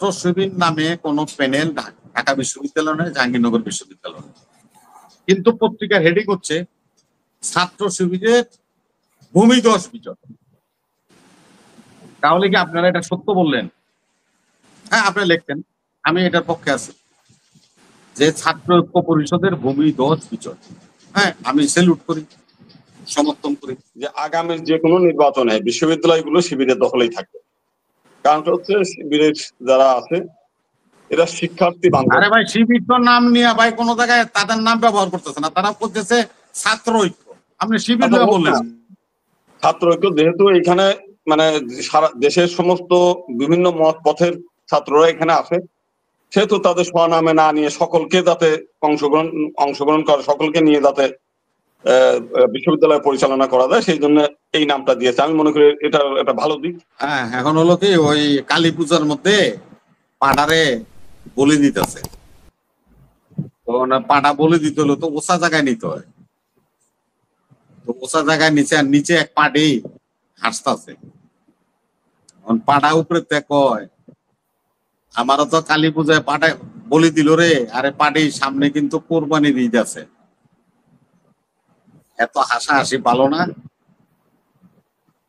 ছাত্র শিবির নামে কোনো প্যানেল ঢাকা বিশ্ববিদ্যালয় নয়, জাহাঙ্গীরনগর বিশ্ববিদ্যালয়, কিন্তু পত্রিকার হেডিং হচ্ছে ছাত্র শিবিরের ভূমিধস বিজয়। তাহলে কি আপনারা এটা সত্য বললেন? হ্যাঁ, আপনি লিখতেন, আমি এটার পক্ষে আছি যে ছাত্র ঐক্য পরিষদের ভূমিধস বিজয়। হ্যাঁ, আমি স্যালুট করি, সমর্থন করি যে আগামী যে কোনো নির্বাচনে বিশ্ববিদ্যালয়গুলো শিবিরের দখলেই থাকবে। কারণটা হচ্ছে শিবিরের যারা আছে এরা শিক্ষার্থী বান্ধব। আরে ভাই, শিবির তো নাম নিয়ে ভাই কোন জায়গায় তাদের নাম ব্যবহার করতেছে না, তারা করতেছে ছাত্র ঐক্য। আপনি শিবির বললেন ছাত্র ঐক্য, যেহেতু এখানে মানে সারা দেশের সমস্ত বিভিন্ন মত পথের ছাত্ররা এখানে আছে, সেহেতু তাদের স্বনামে না নিয়ে সকলকে যাতে অংশগ্রহণ করে, সকলকে নিয়ে যাতে বিশ্ববিদ্যালয় পরিচালনা করা যায়, সেই জন্য এই নামটা দিয়েছে। আমি মনে করি এটা একটা ভালো দিক। হ্যাঁ, এখন হলো কি, ওই কালী পূজার মধ্যে পাড়ারে বলি দিতেছে, তো পাড়া বলি দিতে হলো তো ওসা জায়গায় নিতে হয়, তো ওসা জায়গায় নিচে এক পাড়ি হাসতেছে, পাড়া উপরে কয় আমারও তো কালী পূজায় পাটা বলি দিল রে, আরে পাড়ি সামনে কিন্তু কোরবানির ঈদ আছে, এত হাসাহাসি ভালো না,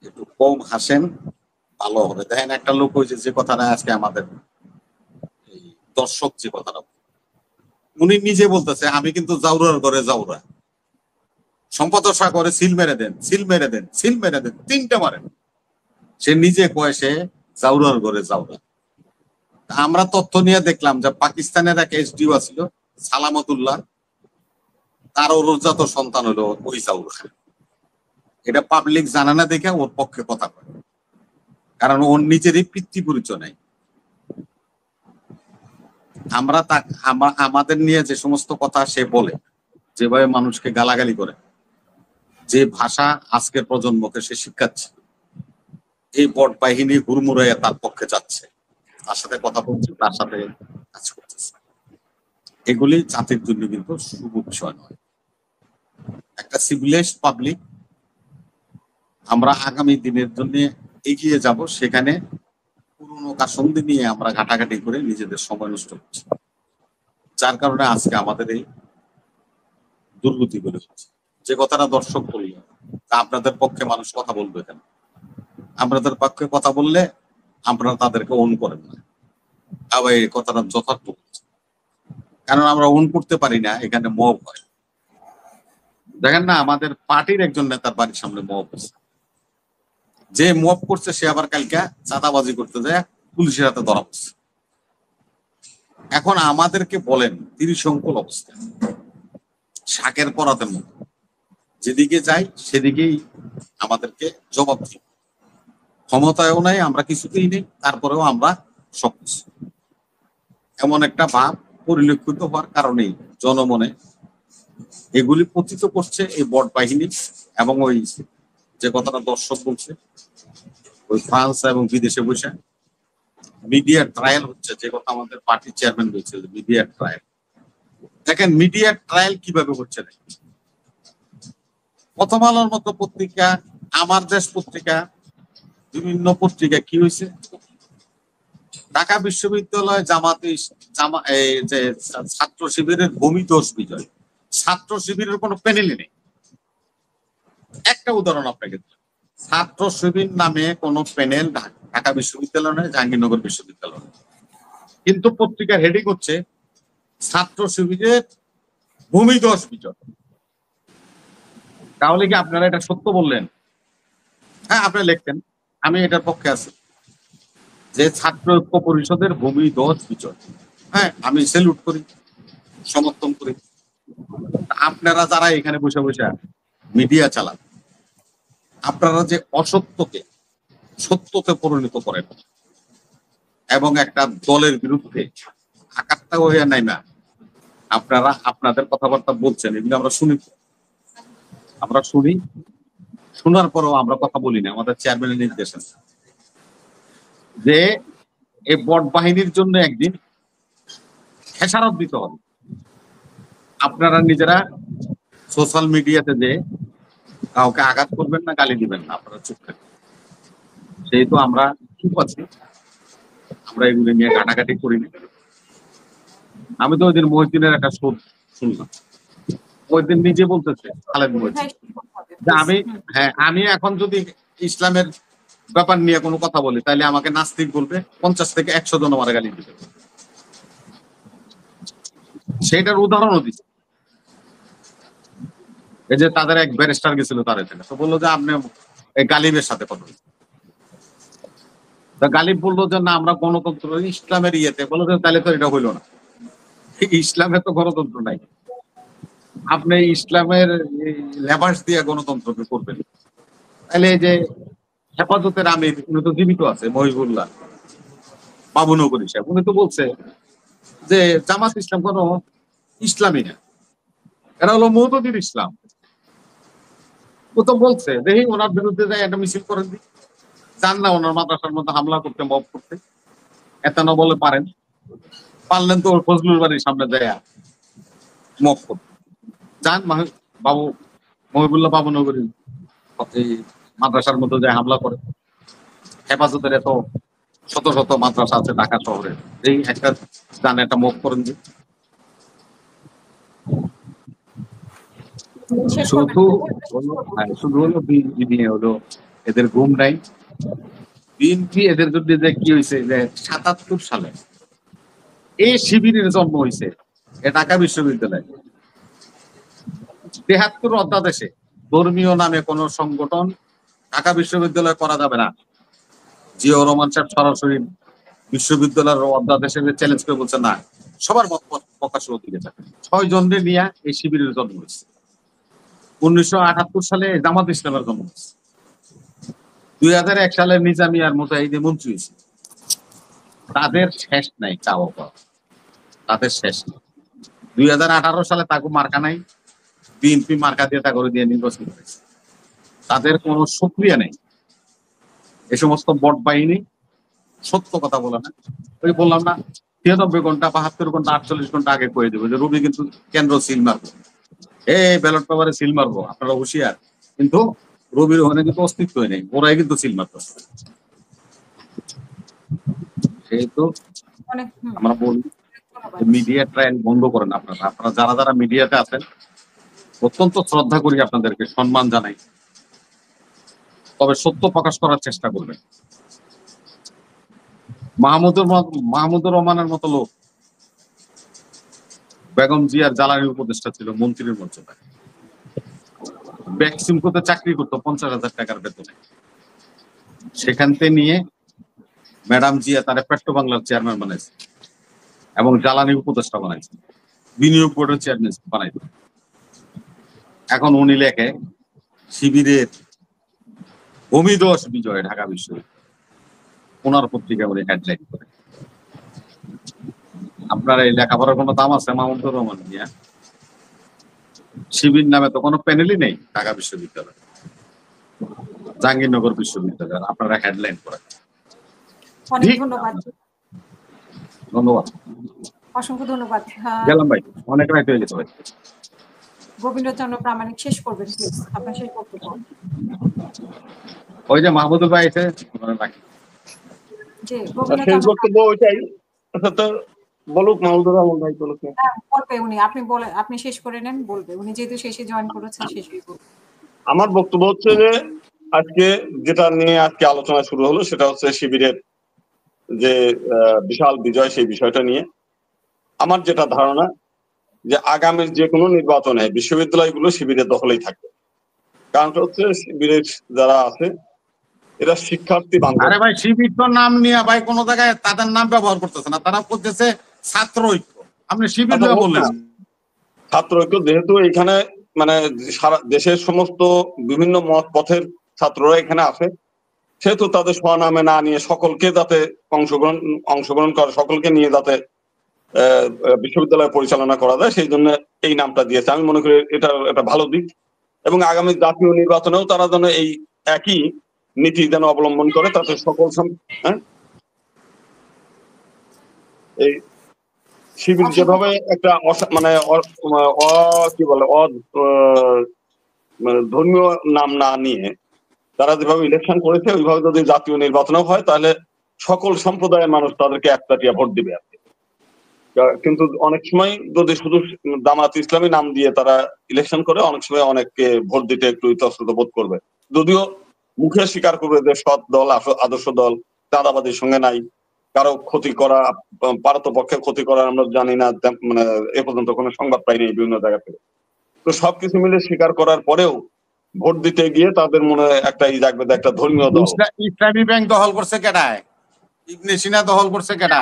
একটু কম হাসেন, ভালো হবে। দেখেন, একটা লোক হয়েছে যে কথাটা আজকে আমাদের এই দর্শক যে কথাটা উনি নিজে বলতেছে, আমি কিন্তু জাউরার ঘরে জাউরা, সম্পাদশা করে সিল মেরে দেন, সিল মেরে দেন, সিল মেরে দেন, তিনটে মারেন, সে নিজে কয় সে জাউরার ঘরে জাউরা। আমরা তথ্য নিয়ে দেখলাম যে পাকিস্তানের এক এসডিও ছিল সালামতুল্লাহ, তার অরুজাত সন্তান হলো ওই জাউরা। এটা পাবলিক জানা না দেখে ওর পক্ষে কথা কয়, কারণ ওর নিজেরই পিতৃ পরিচয় নাই। আমাদের নিয়ে যে সমস্ত কথা সে বলে, যেভাবে মানুষকে গালাগালি করে, যে ভাষা আজকের প্রজন্মকে সে শিক্ষাচ্ছে, এই বট বাহিনী হুড়মুড়াইয়া তার পক্ষে যাচ্ছে, তার সাথে কথা বলছে, তার সাথে কাজ করতেছে। এগুলি জাতির জন্য কিন্তু শুভ বিষয় নয়। একটা সিভিলাইজড পাবলিক আমরা আগামী দিনের জন্য এগিয়ে যাব, সেখানে পুরনো কাসন্দি নিয়ে আমরা ঘাটাঘাটি করে নিজেদের সময় নষ্ট করছি, যার কারণে আজকে আমাদের এই দুর্গতি গুলো হচ্ছে। যে কথাটা দর্শক বলল, তা আপনাদের পক্ষে মানুষ কথা বলবে কেন? আপনাদের পক্ষে কথা বললে আপনারা তাদেরকে অন করেন না, আবার এই কথাটা যথার্থ, কারণ আমরা অন করতে পারি না, এখানে মব হয়। দেখেন না, আমাদের পার্টির একজন নেতার বাড়ির সামনে মব হচ্ছে, যে মব করছে সে আবার কালকে চাঁদাবাজি করতে যায় পুলিশের হাতে ধরা পড়ছে। এখন আমাদেরকে বলেন, ত্রিশঙ্কুল অবস্থা, শাকের পরাতের মতো, যেদিকে যাই সেদিকেই আমাদেরকে জবাব দিই। ক্ষমতায়ও নাই, আমরা কিছুতেই নেই, তারপরেও আমরা সবকিছু। এমন একটা ভাব পরিলক্ষিত হওয়ার কারণেই জনমনে এগুলি পতিত করছে এই বট বাহিনী। এবং ওই যে কথাটা দর্শক বলছে, ওই ফ্রান্স এবং বিদেশে বসে মিডিয়া ট্রায়াল হচ্ছে, যে কথা আমাদের পার্টির চেয়ারম্যান বলছে, মিডিয়া ট্রায়াল। দেখেন মিডিয়া ট্রায়াল কিভাবে হচ্ছে, প্রথম আলোর মতো পত্রিকা, আমার দেশ পত্রিকা, বিভিন্ন পত্রিকা কি হয়েছে, ঢাকা বিশ্ববিদ্যালয় যে ছাত্র শিবিরের ভূমিধস বিজয়, ছাত্র শিবিরের কোনো প্যানেলই নেই। একটা উদাহরণ আপনাকে, ছাত্র শিবির নামে কোনো প্যানেল ঢাকা বিশ্ববিদ্যালয় নয়, জাহাঙ্গীরনগর বিশ্ববিদ্যালয়, কিন্তু পত্রিকার হেডিং হচ্ছে ছাত্র শিবিরের ভূমিধস বিজয়। তাহলে কি আপনারা এটা সত্য বললেন? হ্যাঁ, আপনি লিখতেন, আমি এটার পক্ষে আছি যে ছাত্র ঐক্য পরিষদের ভূমিধস বিজয়। হ্যাঁ, আমি স্যালুট করি, সমর্থন করি। আপনারা যারা এখানে বসে বসে মিডিয়া চালান, আপনারা যে অসত্যকে সত্যতে পরিণত করেন এবং একটা দলের বিরুদ্ধে আকারটা হয়ে নাই না, আপনারা আপনাদের কথাবার্তা বলছেন, এগুলো আমরা শুনি, শোনার পরেও আমরা কথা বলি না। আমাদের চেয়ারম্যানের নির্দেশ আছে যে এই বট বাহিনীর জন্য একদিন খেসারত দিতে হবে। আপনারা নিজেরা সোশ্যাল মিডিয়াতে যে কাউকে আঘাত করবেন না, গালি দিবেন না, আপনারা চুপ থাকবেন। সেহেতু আমরা চুপ আছি, আমরা এগুলি নিয়ে ঘাটাঘাটি করিনি। আমি তো ওই দিন মহিউদ্দিনের একটা শোধ শুনলাম, ওই দিন নিজে বলতেছে খালেদ মহিউদ্দিন যে আমি এখন যদি ইসলামের ব্যাপার নিয়ে কোনো কথা বলি তাহলে আমাকে নাস্তিক বলবে, 50 থেকে 100 জন আমার গালি দিবে। সেটার উদাহরণও দিচ্ছে। এই যে তাদের এক ব্যারিস্টার গেছিল তার এখানে, তো বললো যে আপনি এই গালিবের সাথে কথা বলছেন। গালিব বললো যে না আমরা গণতন্ত্র ইসলামের ইয়েতে, বললো যে তাহলে তো এটা হইলো না, ইসলামে তো গণতন্ত্র নাই, আপনি ইসলামের লেবাস দিয়ে গণতন্ত্রকে করবেন। তাহলে এই যে হেফাজতের আমির উনি তো জীবিত আছে, মহিবুল্লাহ বাবুনগরী সাহেব, উনি তো বলছে যে জামাত ইসলাম কোনো ইসলামী না, এটা হলো মওদুদির ইসলাম। ও তো বলছে দেখি ওনার বিরুদ্ধে যাই একটা মিছিল করেন দিই, চান না ওনার মাদ্রাসার মধ্যে হামলা করতে, মব করতে, এত না বলে পারেন, পারলেন তো ওর ফজলুল বাড়ির সামনে যায় মব করতে, যান বাবু মহিবুল্লাহ বাবুনগরী মাদ্রাসার মধ্যে যায় হামলা করে। হেফাজতের এত শত শত মাদ্রাসা আছে ঢাকা শহরে, এই একটা যান একটা মব করেন দিই। শুধু হলো বিএনপি নিয়ে হলো এদের ঘুম নাই। বিএনপি এদের জন্য যে কি হয়েছে যে 77 সালে এই শিবিরের জন্ম হয়েছে ঢাকা বিশ্ববিদ্যালয়ে। 73 অধ্যাদেশে ধর্মীয় নামে কোন সংগঠন ঢাকা বিশ্ববিদ্যালয়ে করা যাবে না। জিয়াউর রহমান সাহেব সরাসরি বিশ্ববিদ্যালয়ের অধ্যাদেশে চ্যালেঞ্জ করে বলছে না, সবার মত প্রকাশের অধিকার থাকে। 6 জনকে নিয়ে এই শিবিরের জন্ম হয়েছে। 1978 সালে জামাত ইসলামের জন্ম হয়েছে। 2001 সালে নিজামিয়ার মুজাহিদে মন্ত্রী হয়েছে। তাদের শেষ নাই, চাওয়া পাওয়া তাদের শেষ নেই। 2018 সালে তাকে মার্কা নাই, বিএনপি মার্কা দিয়ে তা করে দিয়ে নির্বাচন করেছে। তাদের কোনো সক্রিয় নেই। এ সমস্ত বট বাহিনী সত্য কথা বলে না। ওই বললাম না 93 ঘন্টা 72 ঘন্টা 48 ঘন্টা আগে করে দেবো যে রবি কিন্তু কেন্দ্র সিল মারবো, ব্যালট পেপারে সিল মারবো, আপনারা হুঁশিয়ার। কিন্তু রবির ওখানে কিন্তু অস্তিত্বই নেই, ওরাই কিন্তু সিল মারতেছে। সেহেতু আমরা বলি মিডিয়া ট্রায়াল বন্ধ করেন। আপনারা যারা যারা মিডিয়াতে আছেন অত্যন্ত শ্রদ্ধা করি, আপনাদেরকে সম্মান জানাই, তবে সত্য প্রকাশ করার চেষ্টা করবেন। মাহমুদুর রহমানের মতো লোক বেগম জিয়ার জ্বালানি উপদেষ্টা ছিল, মন্ত্রীর মর্যাদায়, ব্যাকসিমকোতে চাকরি করতো 50,000 টাকার বেতনে। সেখান থেকে নিয়ে ম্যাডাম জিয়া তারা পেট্রো বাংলার চেয়ারম্যান বানাইছে এবং জ্বালানি উপদেষ্টা বানাইছে, বিনিয়োগ বোর্ডের চেয়ারম্যান বানাইছে। এখন উনি লেখে শিবিরের ভূমিধস বিজয় ঢাকা বিশ্ববিদ্যালয়, ওনার পত্রিকা বলে হেডলাইন করে। আপনার এই লেখাপড়ার কোনো দাম আছে? মাহমুদুর রহমান মিয়া, শিবির নামে তো কোনো প্যানেলই নেই ঢাকা বিশ্ববিদ্যালয়, জাহাঙ্গীরনগর বিশ্ববিদ্যালয়, আপনারা হেডলাইন করেন। ধন্যবাদ, ধন্যবাদ, অসংখ্য ধন্যবাদ। গেলাম ভাই, অনেক রাত হয়ে গেছে ভাই। গোবিন্দচন্দ্র প্রামাণিক শেষ করবেন প্লিজ, আপনার শেষ বক্তব্য। ওই যে মাহমুদুল ভাই আছে, জি শেষ বক্তব্য ওইটাই। আচ্ছা তো বলুক মাহমুদুর রহমান ভাই, বলুক। বলবে উনি, আপনি শেষ করে নেন, বলবে উনি, যেহেতু শেষে জয়েন করেছেন শেষই বলবে। আমার বক্তব্য হচ্ছে যে আজকে যেটা নিয়ে আজকে আলোচনা শুরু হলো সেটা হচ্ছে শিবিরের যে বিশাল বিজয়, সেই বিষয়টা নিয়ে আমার যেটা ধারণা যে আগামীর যে কোনো নির্বাচনে বিশ্ববিদ্যালয়গুলো শিবিরের দখলেই থাকবে। কারণটা হচ্ছে শিবিরের যারা আছে এরা শিক্ষার্থী বান্ধব। আরে ভাই, শিবির তো নাম নিয়ে ভাই কোন জায়গায় তাদের নাম ব্যবহার করতেছে না, তারা করতেছে ছাত্র ঐক্য। আপনি শিবির বললেন ছাত্র ঐক্য, যেহেতু এখানে মানে সারা দেশের সমস্ত বিভিন্ন মত পথের ছাত্ররা এখানে আসে, সেহেতু তাদের স্বনামে না নিয়ে সকলকে যাতে অংশগ্রহণ করে, সকলকে নিয়ে যাতে বিশ্ববিদ্যালয় পরিচালনা করা যায়, সেই জন্য এই নামটা দিয়েছে। আমি মনে করি এটা একটা ভালো দিক, এবং আগামী জাতীয় নির্বাচনেও তারা যেন এই একই নীতি যেন অবলম্বন করে, তাতে সকল এই শিবির যেভাবে একটা মানে কি বলে ধর্মীয় নাম না নিয়ে তারা যেভাবে ইলেকশন করেছে, ওইভাবে যদি জাতীয় নির্বাচনও হয় তাহলে সকল সম্প্রদায়ের মানুষ তাদেরকে একটাটিয়া ভোট দিবে আর কি। কিন্তু অনেক সময় যদি শুধু জামাত ইসলামী নাম দিয়ে তারা ইলেকশন করে, অনেক সময় অনেককে ভোট দিতে একটু ইতস্তত বোধ করবে, যদিও মুখে স্বীকার করবে যে সৎ দল, আদর্শ দল, চাঁদাবাদীর সঙ্গে নাই, কারো ক্ষতি করা, পারতপক্ষে ক্ষতি করা আমরা জানি না, মানে এ পর্যন্ত কোনো সংবাদ পাইনি বিভিন্ন জায়গা থেকে। তো সবকিছু মিলে স্বীকার করার পরেও ভোট দিতে গিয়ে তাদের মনে একটা ই জাগবে যে একটা ধর্মীয় দল। ইসলামী ব্যাংক দখল করছে কেডায়? ইবনে সিনা দখল করছে কেডা?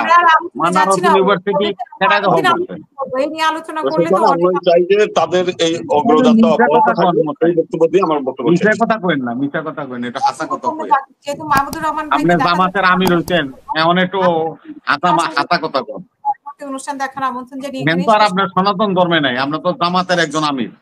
মানারত ইউনিভার্সিটি কেডায় দখল করছে? এই নিয়ে আলোচনা তো করলে তো সেখানে আমি চাই যে তাদের এই অগ্রযাত্রা অব্যাহত থাকবে, এই বক্তব্য দিয়ে আমার বক্তব্য শেষ। মিথ্যা কথা কইন না, মিথ্যা কথা কইন, এটা হাসা কথা কইন। যেহেতু মাহমুদুর রহমান ভাই আপনি জামাতের আমির হইছেন, এখন একটু হাসা কথা কন। অনুষ্ঠান দেখার আমন্ত্রণ জানিয়ে মেন তো আর আপনার সনাতন ধর্মে নাই, আমরা তো জামাতের একজন আমির।